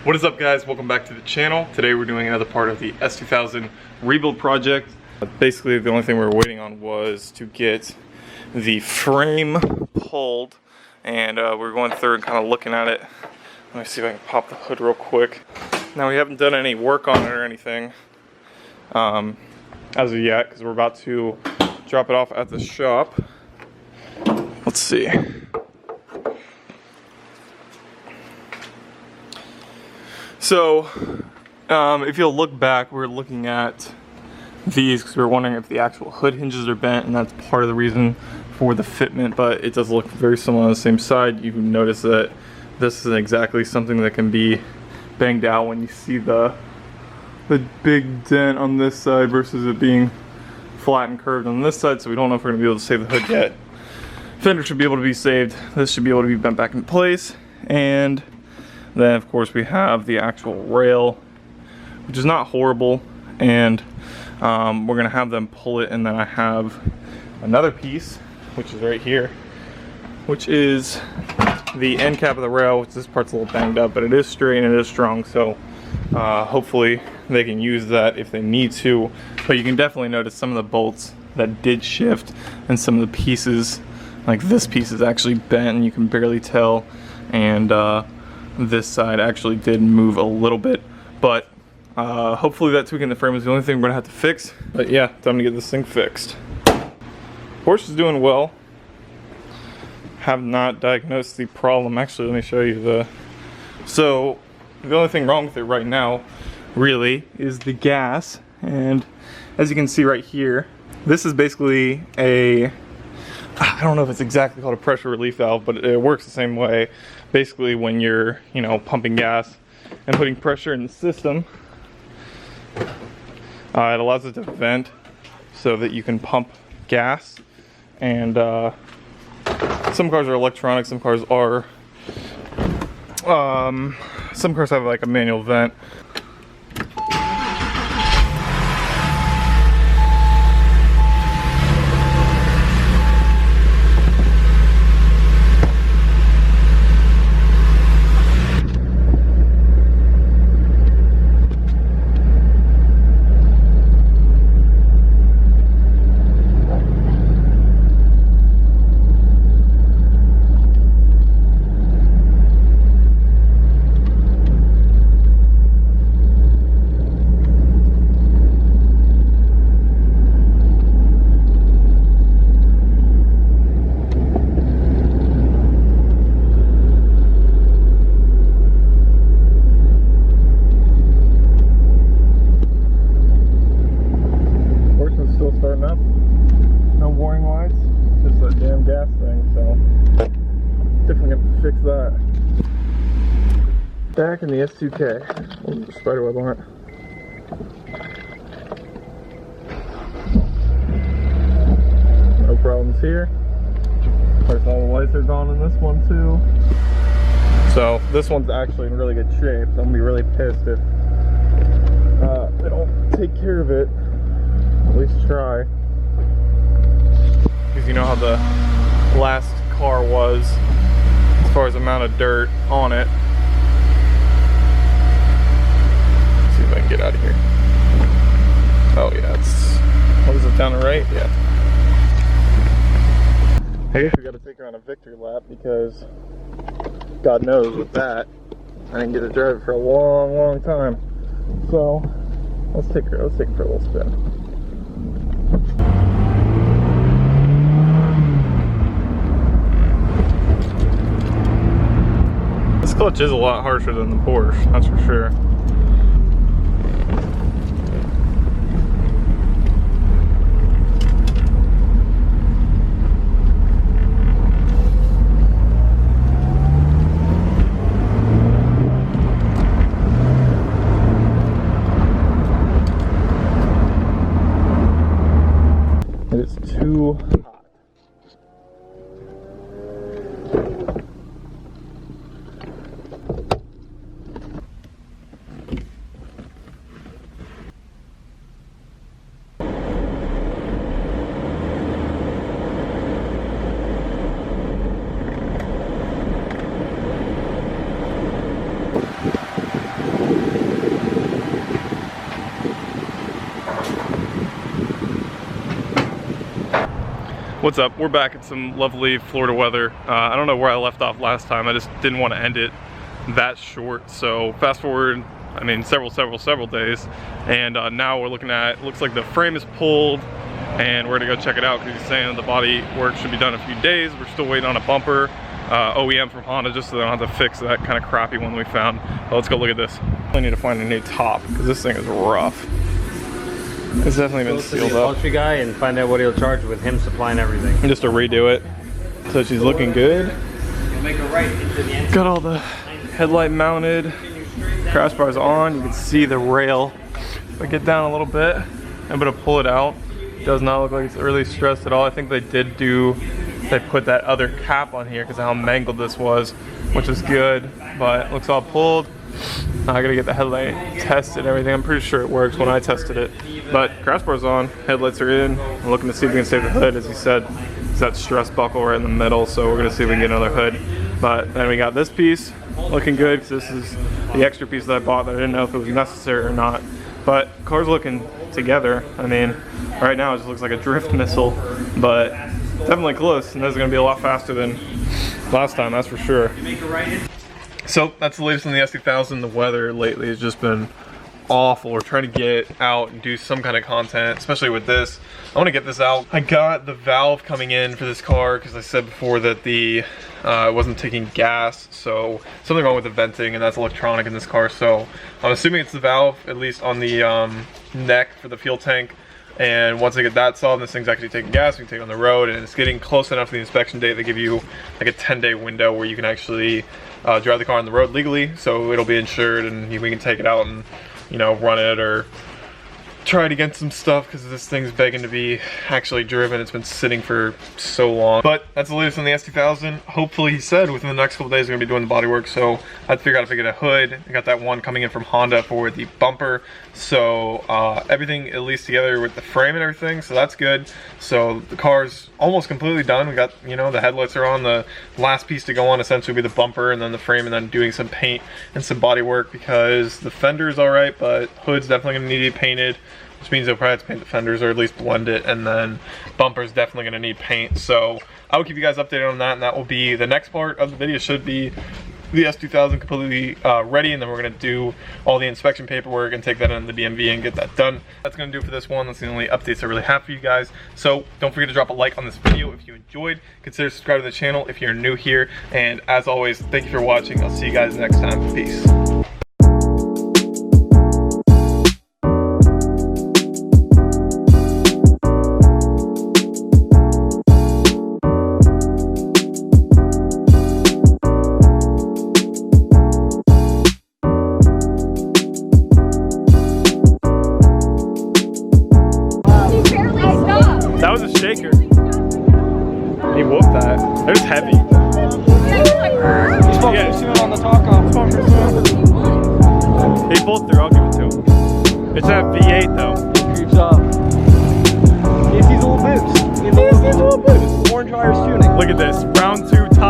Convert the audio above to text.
What is up, guys? Welcome back to the channel. Today we're doing another part of the S2000 rebuild project. Basically the only thing we were waiting on was to get the frame pulled, and we're going through and kind of looking at it. Let me see if I can pop the hood real quick. Now, we haven't done any work on it or anything as of yet, because we're about to drop it off at the shop. Let's see. So, if you'll look back, we're looking at these because we were wondering if the actual hood hinges are bent, and that's part of the reason for the fitment, but it does look very similar on the same side. You can notice that this isn't exactly something that can be banged out when you see the big dent on this side versus it being flat and curved on this side, so we don't know if we're going to be able to save the hood yet. Fender should be able to be saved. This should be able to be bent back in place, and then of course we have the actual rail, which is not horrible, and we're gonna have them pull it, and then I have another piece, which is right here, which is the end cap of the rail, which this part's a little banged up, but it is straight and it is strong, so hopefully they can use that if they need to. But you can definitely notice some of the bolts that did shift, and some of the pieces, like this piece is actually bent and you can barely tell, and this side actually did move a little bit, but hopefully that tweaking the frame is the only thing we're gonna have to fix. But yeah, time to get this thing fixed. Porsche is doing well. Have not diagnosed the problem. Actually, let me show you so the only thing wrong with it right now really is the gas, and as you can see right here, this is basically I don't know if it's exactly called a pressure relief valve, but it works the same way. Basically, when you're, pumping gas and putting pressure in the system, it allows it to vent so that you can pump gas. And some cars are electronic, some cars are, some cars have like a manual vent. Starting up, no warning lights, just that damn gas thing, so definitely gonna fix that. Back in the S2K. Ooh, spiderweb on it. No problems here. Of course, all the lights are gone in this one too. So this one's actually in really good shape, so I'm gonna be really pissed if they don't take care of it. At least try, because you know how the last car was as far as amount of dirt on it. Let's see if I can get out of here. Oh yeah, it's, what is it, down the right? Yeah. I guess we gotta take her on a victory lap, because God knows with that, I didn't get to drive it for a long time. So let's take her for a little spin. This clutch is a lot harsher than the Porsche, that's for sure. It's too hot. What's up? We're back at some lovely Florida weather. I don't know where I left off last time. I just didn't want to end it that short. So fast forward, I mean, several days. And now we're looking at, looks like the frame is pulled and we're gonna go check it out because he's saying the body work should be done in a few days. We're still waiting on a bumper, OEM from Honda, just so they don't have to fix that kind of crappy one we found. But let's go look at this. I need to find a new top because this thing is rough. It's definitely been sealed up. Upholstery guy and find out what he'll charge with him supplying everything. Just to redo it. So she's looking good. You'll make a right into the end. Got all the headlight mounted, crash bars on. You can see the rail. If I get down a little bit, I'm gonna pull it out. It does not look like it's really stressed at all. I think they put that other cap on here because of how mangled this was, which is good, but it looks all pulled. I gotta get the headlight tested and everything. I'm pretty sure it works when I tested it. But crash bar's on, headlights are in. I'm looking to see if we can save the hood, as you said. It's that stress buckle right in the middle, so we're gonna see if we can get another hood. But then we got this piece looking good, because this is the extra piece that I bought that I didn't know if it was necessary or not. But car's looking together. I mean, right now it just looks like a drift missile, but definitely close, and this is gonna be a lot faster than last time, that's for sure. So that's the latest on the S2000. The weather lately has just been awful. We're trying to get out and do some kind of content, especially with this. I want to get this out. I got the valve coming in for this car because I said before that the it wasn't taking gas, so something wrong with the venting, and that's electronic in this car. So I'm assuming it's the valve, at least on the neck for the fuel tank. And once I get that solved, this thing's actually taking gas, we can take it on the road, and it's getting close enough to the inspection date. They give you like a 10-day window where you can actually drive the car on the road legally, so it'll be insured and we can take it out and, you know, run it or try it against some stuff, because this thing's begging to be actually driven. It's been sitting for so long. But that's the latest on the S2000. Hopefully, he said within the next couple days we're gonna be doing the body work, so I had to figure out if I get a hood. I got that one coming in from Honda for the bumper, so everything at least together with the frame and everything, so that's good. So the car's almost completely done. We got, you know, the headlights are on. The last piece to go on essentially will be the bumper and then the frame, and then doing some paint and some body work, because the fender's all right, but hood's definitely gonna need to be painted, which means they'll probably have to paint the fenders or at least blend it, and then bumper's definitely gonna need paint. So I will keep you guys updated on that, and that will be the next part of the video. Should be the S2000 completely ready, and then we're gonna do all the inspection paperwork and take that into the DMV and get that done. That's gonna do it for this one. That's the only updates I really have for you guys. So don't forget to drop a like on this video if you enjoyed. Consider subscribing to the channel if you're new here. And as always, thank you for watching. I'll see you guys next time. Peace. That was a shaker. He whooped that. It was heavy. Yeah, see him on the taco. He pulled through, I'll give it to him. It's that V8 though. He creeps up. He has these little boots. He has these little boots. Orange Irish tuning. Look at this. Round 2 top.